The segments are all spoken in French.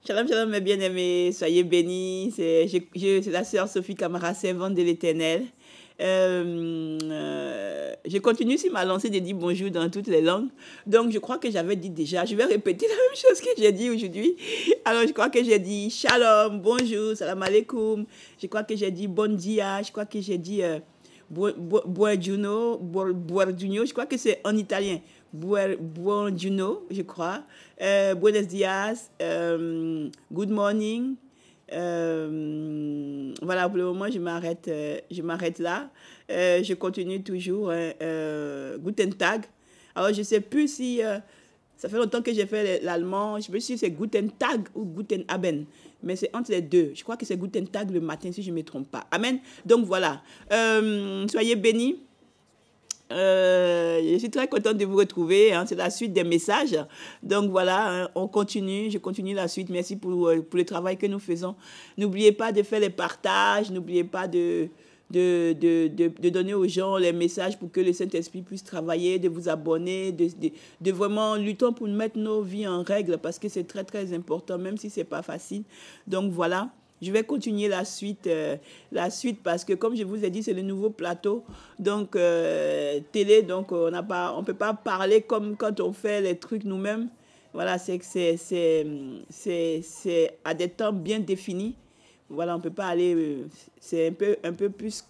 Shalom, shalom, mes bien-aimés, soyez bénis. C'est la sœur Sophie Camara, servante de l'Éternel. Je continue sur ma lancée de dire bonjour dans toutes les langues. Donc, je crois que j'avais dit déjà, je vais répéter la même chose que j'ai dit aujourd'hui. Alors, je crois que j'ai dit shalom, bonjour, salam alaikum. Je crois que j'ai dit bon dia. Je crois que j'ai dit buongiorno, je crois que c'est en italien. Buongiorno, je crois. Buenos dias, good morning. Voilà, pour le moment, je m'arrête là. Je continue toujours. Guten Tag. Alors, je ne sais plus si... ça fait longtemps que j'ai fait l'allemand. Je ne sais plus si c'est Guten Tag ou Guten Abend. Mais c'est entre les deux. Je crois que c'est Guten Tag le matin, si je ne me trompe pas. Amen. Donc, voilà. Soyez bénis. Je suis très contente de vous retrouver. Hein, c'est la suite des messages. Donc voilà, hein, on continue. Je continue la suite. Merci pour le travail que nous faisons. N'oubliez pas de faire les partages. N'oubliez pas de donner aux gens les messages pour que le Saint-Esprit puisse travailler, de vous abonner, de vraiment lutter pour mettre nos vies en règle parce que c'est très, très important, même si ce n'est pas facile. Donc voilà. Je vais continuer la suite parce que, comme je vous ai dit, c'est le nouveau plateau. Donc, télé, donc on ne peut pas parler comme quand on fait les trucs nous-mêmes. Voilà, c'est à des temps bien définis. Voilà, on ne peut pas aller... c'est un peu plus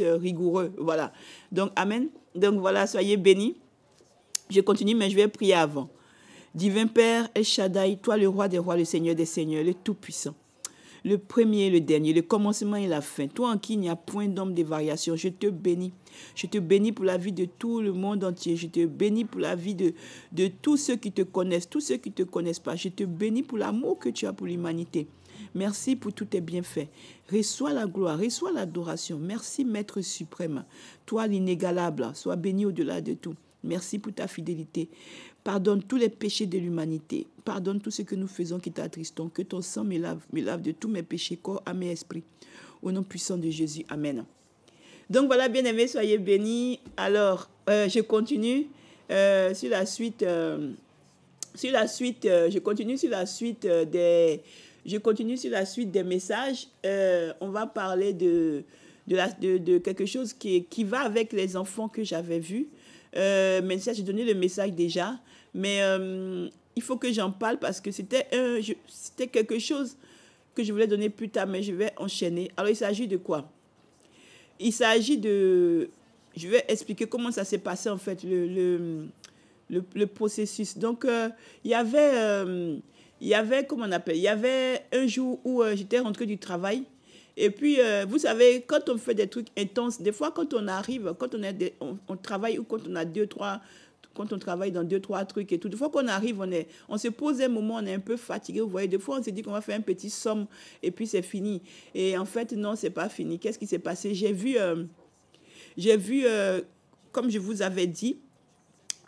rigoureux. Voilà. Donc, amen. Donc, voilà, soyez bénis. Je continue, mais je vais prier avant. Divin Père, El Shaddai, toi le roi des rois, le Seigneur des seigneurs, le Tout-Puissant, le premier et le dernier, le commencement et la fin, toi en qui il n'y a point d'ombre de variation, je te bénis. Je te bénis pour la vie de tout le monde entier. Je te bénis pour la vie de tous ceux qui te connaissent, tous ceux qui ne te connaissent pas. Je te bénis pour l'amour que tu as pour l'humanité. Merci pour tous tes bienfaits. Reçois la gloire, reçois l'adoration. Merci Maître suprême. Toi l'inégalable, sois béni au-delà de tout. Merci pour ta fidélité. Pardonne tous les péchés de l'humanité. Pardonne tout ce que nous faisons qui t'attristons. Que ton sang me lave de tous mes péchés, corps, âme et esprit. Au nom puissant de Jésus. Amen. Donc voilà, bien-aimés, soyez bénis. Alors, je continue sur la suite. Je continue sur la suite des messages. On va parler de quelque chose qui va avec les enfants que j'avais vus. Mais ça, j'ai donné le message déjà, mais il faut que j'en parle parce que c'était quelque chose que je voulais donner plus tard, mais je vais enchaîner. Alors, il s'agit de quoi? Il s'agit de... Je vais expliquer comment ça s'est passé, en fait, le processus. Donc, il y avait, comment on appelle? Il y avait un jour où j'étais rentrée du travail. Et puis, vous savez, quand on fait des trucs intenses, des fois, quand on arrive, quand on travaille ou quand on a quand on travaille dans 2-3 trucs et tout, des fois qu'on arrive, on se pose un moment, on est un peu fatigué, vous voyez. Des fois, on se dit qu'on va faire un petit somme et puis c'est fini. Et en fait, non, c'est pas fini. Qu'est-ce qui s'est passé? J'ai vu, comme je vous avais dit,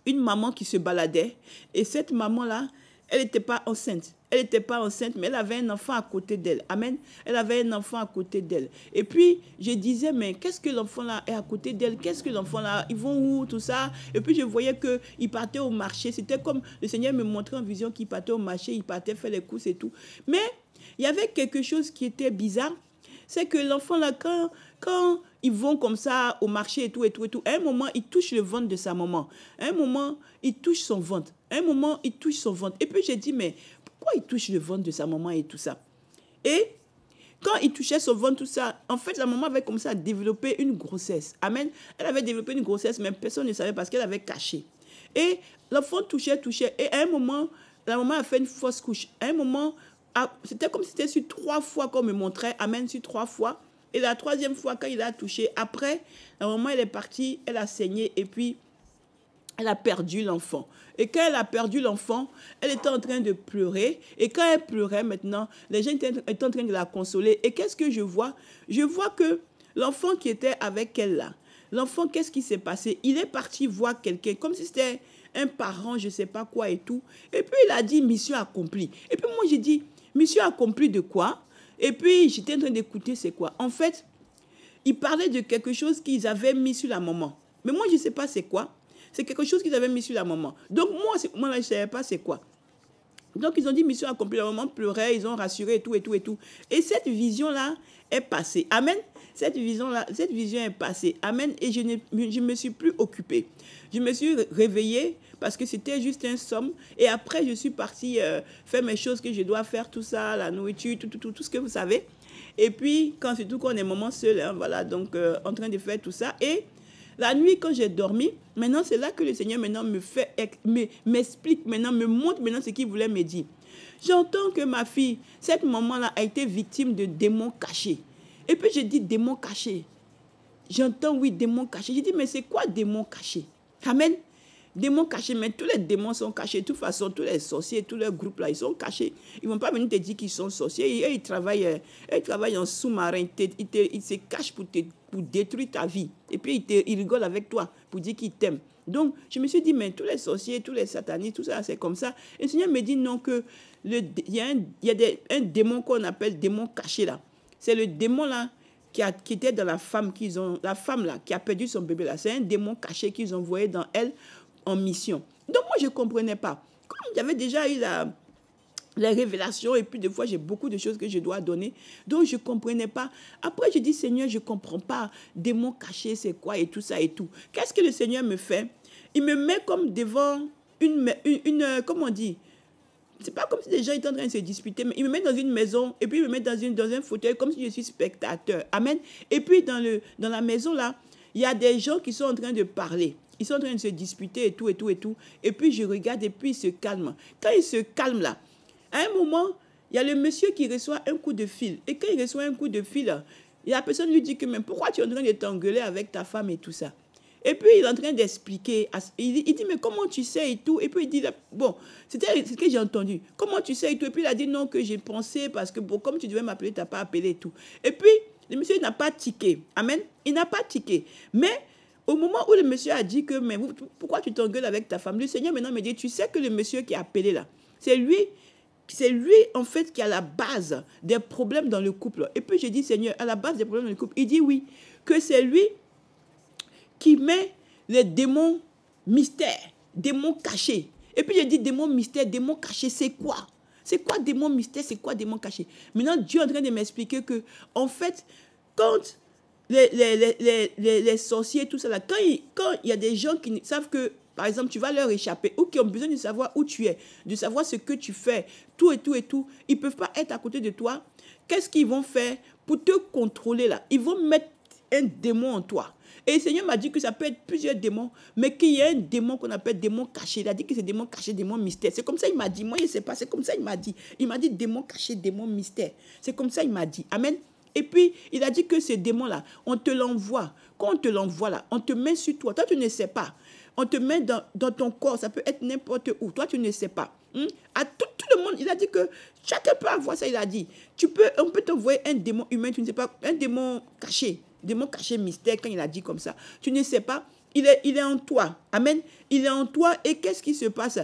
une maman qui se baladait. Et cette maman-là, elle n'était pas enceinte. Elle n'était pas enceinte, mais elle avait un enfant à côté d'elle. Amen. Elle avait un enfant à côté d'elle. Et puis, je disais, mais qu'est-ce que l'enfant-là est à côté d'elle? Qu'est-ce que l'enfant-là, ils vont où, tout ça? Et puis, je voyais qu'il partait au marché. C'était comme le Seigneur me montrait en vision qu'il partait au marché, il partait faire les courses et tout. Mais il y avait quelque chose qui était bizarre. C'est que l'enfant-là, quand ils vont comme ça au marché et tout, à un moment, il touche le ventre de sa maman. À un moment, il touche son ventre. À un moment, il touche son ventre. Et puis, j'ai dit, mais pourquoi il touche le ventre de sa maman et tout ça? Et quand il touchait son ventre, tout ça, en fait, la maman avait commencé à développer une grossesse. Amen. Elle avait développé une grossesse, mais personne ne savait parce qu'elle avait caché. Et l'enfant touchait. Et à un moment, la maman a fait une fausse couche. À un moment, c'était comme si c'était sur 3 fois qu'on me montrait. Amen, sur 3 fois. Et la 3e fois, quand il a touché, après, la maman, elle est partie, elle a saigné et puis elle a perdu l'enfant. Et quand elle a perdu l'enfant, elle était en train de pleurer. Et quand elle pleurait maintenant, les gens étaient en train de la consoler. Et qu'est-ce que je vois? Je vois que l'enfant qui était avec elle là, l'enfant, qu'est-ce qui s'est passé? Il est parti voir quelqu'un, comme si c'était un parent, je ne sais pas quoi et tout. Et puis il a dit, mission accomplie. Et puis moi, j'ai dit, mission accomplie de quoi? Et puis j'étais en train d'écouter, c'est quoi? En fait, il parlait de quelque chose qu'ils avaient mis sur la maman. Mais moi, je ne sais pas c'est quoi. C'est quelque chose qu'ils avaient mis sur la maman. Donc, moi là, je ne savais pas c'est quoi. Donc, ils ont dit mission accomplie. La maman pleurait, ils ont rassuré et tout, et tout, et tout. Et cette vision-là est passée. Amen. Cette vision est passée. Amen. Et je ne me suis plus occupée. Je me suis réveillée parce que c'était juste un somme. Et après, je suis partie faire mes choses que je dois faire, tout ça, la nourriture, tout ce que vous savez. Et puis, surtout quand on est maman seule, hein, voilà, donc en train de faire tout ça. Et la nuit, quand j'ai dormi, maintenant, c'est là que le Seigneur maintenant m'explique, maintenant, me montre maintenant ce qu'il voulait me dire. J'entends que ma fille, cette maman-là, a été victime de démons cachés. Et puis, je dis démons cachés. J'entends, oui, démons cachés. Je dis, mais c'est quoi démons cachés? Amen. Démons cachés, mais tous les démons sont cachés. De toute façon, tous les sorciers, tous les groupes là, ils sont cachés. Ils ne vont pas venir te dire qu'ils sont sorciers. Ils travaillent en sous-marin. Ils se cachent pour détruire ta vie. Et puis, ils rigolent avec toi pour dire qu'ils t'aiment. Donc, je me suis dit, mais tous les sorciers, tous les satanistes, tout ça, c'est comme ça. Et le Seigneur me dit, non, que il y a un démon qu'on appelle démon caché là. C'est le démon là qui était dans la femme la femme là qui a perdu son bébé là. C'est un démon caché qu'ils ont envoyé dans elle en mission. Donc moi je ne comprenais pas. Comme j'avais déjà eu les révélations et puis des fois j'ai beaucoup de choses que je dois donner. Donc je ne comprenais pas. Après je dis Seigneur, je ne comprends pas. Démon caché c'est quoi et tout ça et tout. Qu'est-ce que le Seigneur me fait? Il me met comme devant une comment on dit? C'est pas comme si les gens étaient en train de se disputer, mais il me met dans une maison et puis il me met dans un fauteuil comme si je suis spectateur. Amen. Et puis dans la maison là, il y a des gens qui sont en train de parler. Ils sont en train de se disputer et tout, et tout, et tout. Et puis je regarde et puis il se calme. Quand il se calme là, à un moment, il y a le monsieur qui reçoit un coup de fil. Et quand il reçoit un coup de fil, la personne lui dit que mais pourquoi tu es en train de t'engueuler avec ta femme et tout ça? Et puis, il est en train d'expliquer. Il dit, mais comment tu sais et tout? Et puis, il dit, bon, c'était ce que j'ai entendu. Comment tu sais et tout? Et puis, il a dit, non, que j'ai pensé parce que, bon, comme tu devais m'appeler, tu n'as pas appelé et tout. Et puis, le monsieur n'a pas tiqué. Amen. Il n'a pas tiqué. Mais, au moment où le monsieur a dit que, mais pourquoi tu t'engueules avec ta femme? Le Seigneur maintenant me dit, tu sais que le monsieur qui a appelé là, c'est lui, en fait, qui a la base des problèmes dans le couple. Et puis, j'ai dit, Seigneur, à la base des problèmes dans le couple, il dit oui, que c'est lui qui met les démons mystères, démons cachés. Et puis je dis démons mystères, démons cachés, c'est quoi? C'est quoi démons mystères, c'est quoi démons cachés? Maintenant, Dieu est en train de m'expliquer que, en fait, quand les sorciers, tout ça, là, quand il y a des gens qui savent que, par exemple, tu vas leur échapper ou qui ont besoin de savoir où tu es, de savoir ce que tu fais, tout et tout et tout, ils ne peuvent pas être à côté de toi. Qu'est-ce qu'ils vont faire pour te contrôler là? Ils vont mettre un démon en toi. Et le Seigneur m'a dit que ça peut être plusieurs démons, mais qu'il y a un démon qu'on appelle démon caché. Il a dit que c'est démon caché, démon mystère. C'est comme ça il m'a dit. Moi, je ne sais pas. C'est comme ça il m'a dit. Il m'a dit démon caché, démon mystère. C'est comme ça il m'a dit. Amen. Et puis, il a dit que ce démon-là, on te l'envoie. Quand on te l'envoie là, on te met sur toi. Toi, tu ne sais pas. On te met dans ton corps. Ça peut être n'importe où. Toi, tu ne sais pas. À tout le monde, il a dit que chacun peut avoir ça. Il a dit, on peut t'envoyer un démon humain, tu ne sais pas, un démon caché. Démon caché mystère, quand il a dit comme ça. Tu ne sais pas, il est en toi. Amen. Il est en toi et qu'est-ce qui se passe?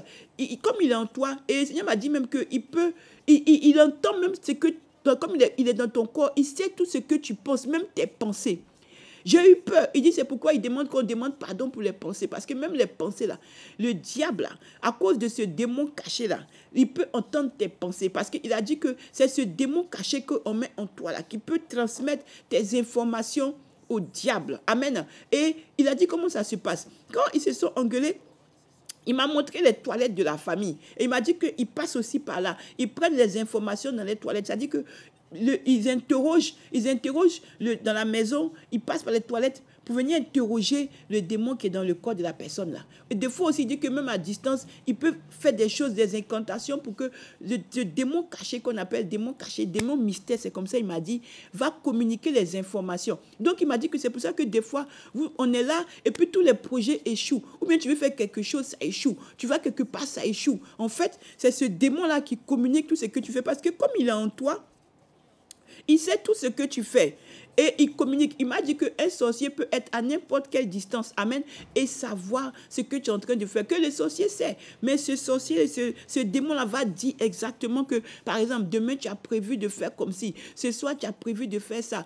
Comme il est en toi, et le Seigneur m'a dit même qu'il entend même ce que, comme il est dans ton corps, il sait tout ce que tu penses, même tes pensées. J'ai eu peur. Il dit, c'est pourquoi il demande qu'on demande pardon pour les pensées. Parce que même les pensées, là, le diable, là, à cause de ce démon caché, là, il peut entendre tes pensées. Parce qu'il a dit que c'est ce démon caché qu'on met en toi, là, qui peut transmettre tes informations au diable. Amen. Et il a dit comment ça se passe. Quand ils se sont engueulés, il m'a montré les toilettes de la famille. Et il m'a dit qu'ils passent aussi par là. Ils prennent les informations dans les toilettes. C'est-à-dire que ils interrogent dans la maison, ils passent par les toilettes pour venir interroger le démon qui est dans le corps de la personne là. Et des fois aussi, il dit que même à distance, ils peuvent faire des choses, des incantations pour que ce démon caché qu'on appelle démon caché, démon mystère, c'est comme ça il m'a dit, va communiquer les informations. Donc il m'a dit que c'est pour ça que des fois, on est là et puis tous les projets échouent. Ou bien tu veux faire quelque chose, ça échoue. Tu vas quelque part, ça échoue. En fait, c'est ce démon là qui communique tout ce que tu fais parce que comme il est en toi, il sait tout ce que tu fais et il communique. Il m'a dit qu'un sorcier peut être à n'importe quelle distance, amen, et savoir ce que tu es en train de faire, que le sorcier sait. Mais ce sorcier, ce démon-là va dire exactement que, par exemple, demain tu as prévu de faire comme ci, ce soir tu as prévu de faire ça,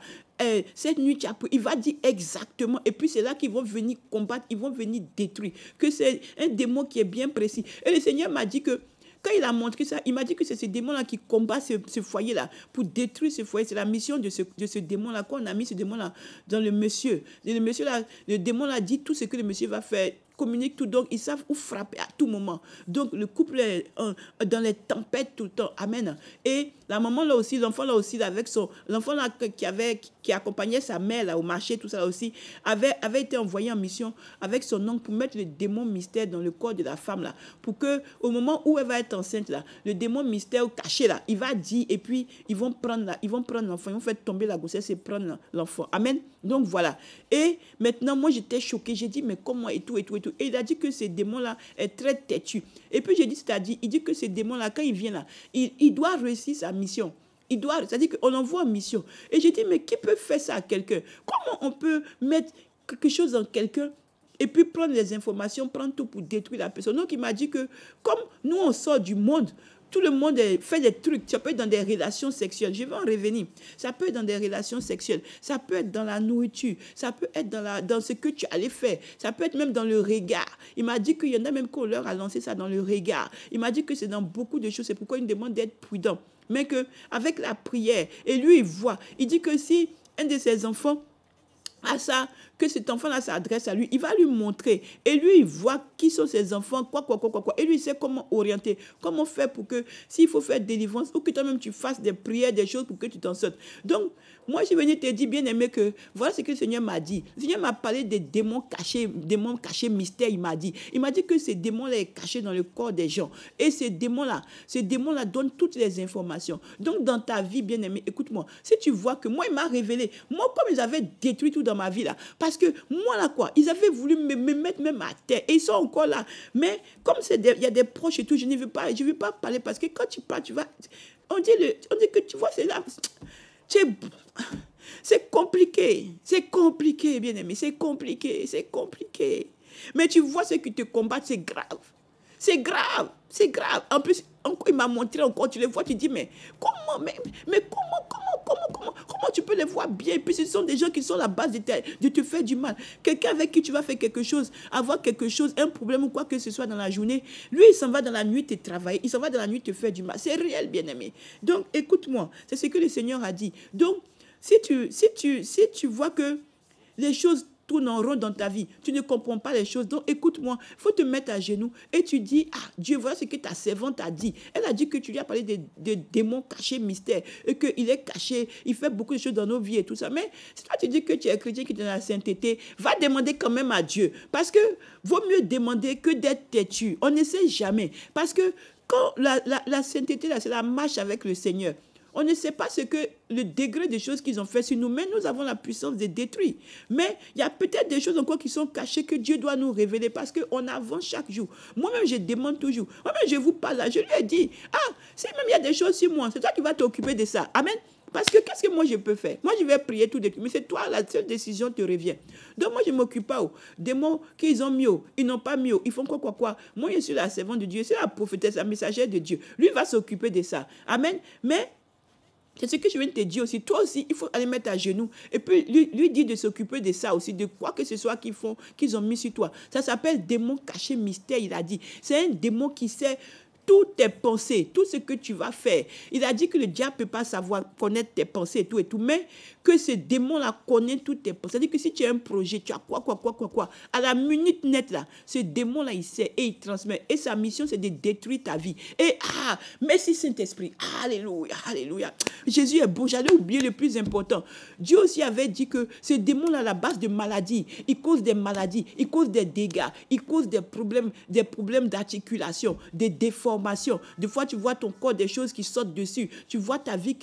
cette nuit tu as prévu, il va dire exactement, et puis c'est là qu'ils vont venir combattre, ils vont venir détruire, que c'est un démon qui est bien précis. Et le Seigneur m'a dit que Quand il a montré ça, il m'a dit que c'est ce démon-là qui combat ce foyer-là pour détruire ce foyer. C'est la mission de ce démon-là. Quand on a mis ce démon-là dans le monsieur, le démon-là dit tout ce que le monsieur va faire, communique tout, donc ils savent où frapper à tout moment. Donc le couple est dans les tempêtes tout le temps. Amen. Et la maman là aussi, l'enfant là aussi, avec l'enfant là qui accompagnait sa mère là au marché, tout ça là aussi, avait été envoyé en mission avec son oncle pour mettre le démon mystère dans le corps de la femme là, pour que au moment où elle va être enceinte là, le démon mystère caché là, il va dire, et puis ils vont prendre l'enfant, ils vont faire tomber la grossesse et prendre l'enfant. Amen. Donc voilà. Et maintenant moi j'étais choquée, j'ai dit mais comment et tout. Et il a dit que ce démon-là est très têtu. Et puis j'ai dit, c'est-à-dire, il dit que ce démon-là, quand il vient là, il doit réussir sa mission. C'est-à-dire qu'on l'envoie en mission. Et j'ai dit, mais qui peut faire ça à quelqu'un? Comment on peut mettre quelque chose en quelqu'un et puis prendre les informations, prendre tout pour détruire la personne? Donc il m'a dit que comme nous, on sort du monde, tout le monde fait des trucs. Ça peut être dans des relations sexuelles. Je vais en revenir. Ça peut être dans des relations sexuelles. Ça peut être dans la nourriture. Ça peut être dans ce que tu allais faire. Ça peut être même dans le regard. Il m'a dit qu'il y en a même qu'on leur a lancé ça dans le regard. Il m'a dit que c'est dans beaucoup de choses. C'est pourquoi il me demande d'être prudent. Mais qu'avec la prière, et lui, il voit. Il dit que si un de ses enfants à ça, que cet enfant-là s'adresse à lui, il va lui montrer. Et lui, il voit qui sont ses enfants, quoi. Et lui, il sait comment orienter, comment faire pour que, s'il faut faire délivrance, ou que toi-même tu fasses des prières, des choses pour que tu t'en sortes. Donc, moi, je suis venu te dire, bien aimé, que voilà ce que le Seigneur m'a dit. Le Seigneur m'a parlé des démons cachés, mystères, il m'a dit. Il m'a dit que ces démons-là sont cachés dans le corps des gens. Et ces démons-là donnent toutes les informations. Donc, dans ta vie, bien aimé, écoute-moi, si tu vois que moi, il m'a révélé, moi, comme ils avaient détruit tout dans ma vie, là, parce que moi, là, quoi, ils avaient voulu me mettre même à terre, et ils sont encore là. Mais, comme il y a des proches et tout, je ne veux pas parler, parce que quand tu parles, tu vas, on dit que tu vois, c'est là, c'est compliqué, bien aimé, c'est compliqué. Mais tu vois ce qui te combattent, c'est grave. C'est grave. En plus, il m'a montré encore, tu les vois, tu dis, mais comment tu peux les voir bien? Et puis ce sont des gens qui sont à la base de te faire du mal. Quelqu'un avec qui tu vas faire quelque chose, avoir quelque chose, un problème ou quoi que ce soit dans la journée, lui, il s'en va dans la nuit te travailler, il s'en va dans la nuit te faire du mal. C'est réel, bien aimé. Donc, écoute-moi, c'est ce que le Seigneur a dit. Donc, si tu vois que les choses tournent en rond dans ta vie, tu ne comprends pas les choses, donc écoute-moi, il faut te mettre à genoux et tu dis, Dieu, voilà ce que ta servante a dit. Elle a dit que tu lui as parlé de démons cachés, mystères, et qu'il est caché, il fait beaucoup de choses dans nos vies et tout ça. Mais si toi tu dis que tu es chrétien, qui est dans la sainteté, va demander quand même à Dieu. Parce que vaut mieux demander que d'être têtu. On ne sait jamais. Parce que quand la sainteté, là, c'est la marche avec le Seigneur. On ne sait pas le degré des choses qu'ils ont fait sur nous, mais nous avons la puissance de détruire. Mais il y a peut-être des choses encore qui sont cachées que Dieu doit nous révéler parce qu'on avance chaque jour. Moi-même, je demande toujours. Moi-même, je vous parle là. Je lui ai dit, si même il y a des choses sur moi, c'est toi qui vas t'occuper de ça. Amen. Parce que qu'est-ce que moi je peux faire? Moi, je vais prier tout de suite. Mais c'est toi, la seule décision te revient. Donc, moi, je ne m'occupe pas. Des mots qu'ils ont mis, ils n'ont pas mis. Ils font quoi. Moi, je suis la servante de Dieu. C'est la prophétesse, la messagère de Dieu. Lui va s'occuper de ça. Amen. Mais c'est ce que je viens de te dire aussi. Toi aussi, il faut aller mettre à genoux. Et puis, lui dit de s'occuper de ça aussi, de quoi que ce soit qu'ils ont mis sur toi. Ça s'appelle démon caché mystère, il a dit. C'est un démon qui sait toutes tes pensées, tout ce que tu vas faire. Il a dit que le diable ne peut pas savoir connaître tes pensées et tout, mais que ce démon-là connaît toutes tes pensées. C'est-à-dire que si tu as un projet, tu as quoi. À la minute nette, là, ce démon-là, il sait et il transmet. Et sa mission, c'est de détruire ta vie. Et merci Saint-Esprit. Alléluia. Jésus est bon. J'allais oublier le plus important. Dieu aussi avait dit que ce démon-là, à la base de maladies, il cause des maladies, il cause des dégâts, il cause des problèmes d'articulation, des déformations. Des fois, tu vois ton corps, des choses qui sortent dessus. Tu vois ta vie,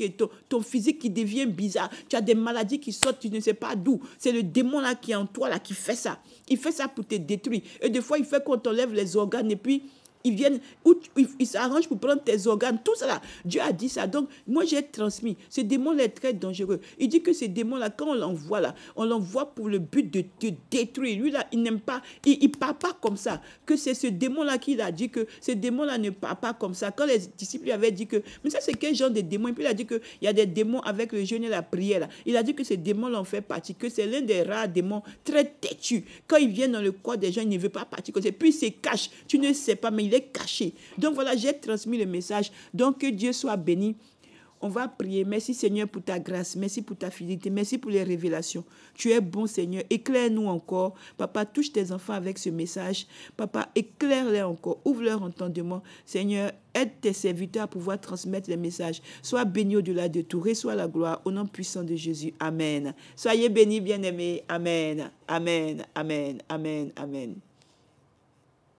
ton physique qui devient bizarre. Tu as des maladies qui sortent, tu ne sais pas d'où. C'est le démon là qui est en toi, là, qui fait ça. Il fait ça pour te détruire. Et des fois, il fait qu'on t'enlève les organes et puis ils s'arrangent pour prendre tes organes, tout ça là. Dieu a dit ça. Donc, moi, j'ai transmis. Ce démon-là est très dangereux. Il dit que ce démon-là, quand on l'envoie là, on l'envoie pour le but de te détruire. Lui là, il n'aime pas, il ne parle pas comme ça. Que c'est ce démon-là qui a dit que ce démon-là ne parle pas comme ça. Quand les disciples lui avaient dit que, mais ça c'est quel genre de démon? Et puis il a dit qu'il y a des démons avec le jeûne et la prière là. Il a dit que ce démon-là en fait partie, que c'est l'un des rares démons très têtus. Quand il vient dans le corps des gens, il ne veut pas partir. Puis il se cache. Tu ne sais pas, mais il est caché. Donc voilà, j'ai transmis le message. Donc que Dieu soit béni. On va prier. Merci Seigneur pour ta grâce. Merci pour ta fidélité. Merci pour les révélations. Tu es bon Seigneur. Éclaire-nous encore. Papa, touche tes enfants avec ce message. Papa, éclaire-les encore. Ouvre leur entendement. Seigneur, aide tes serviteurs à pouvoir transmettre les messages. Sois béni au-delà de tout. Reçois la gloire au nom puissant de Jésus. Amen. Soyez bénis, bien-aimés. Amen. Amen. Amen. Amen. Amen.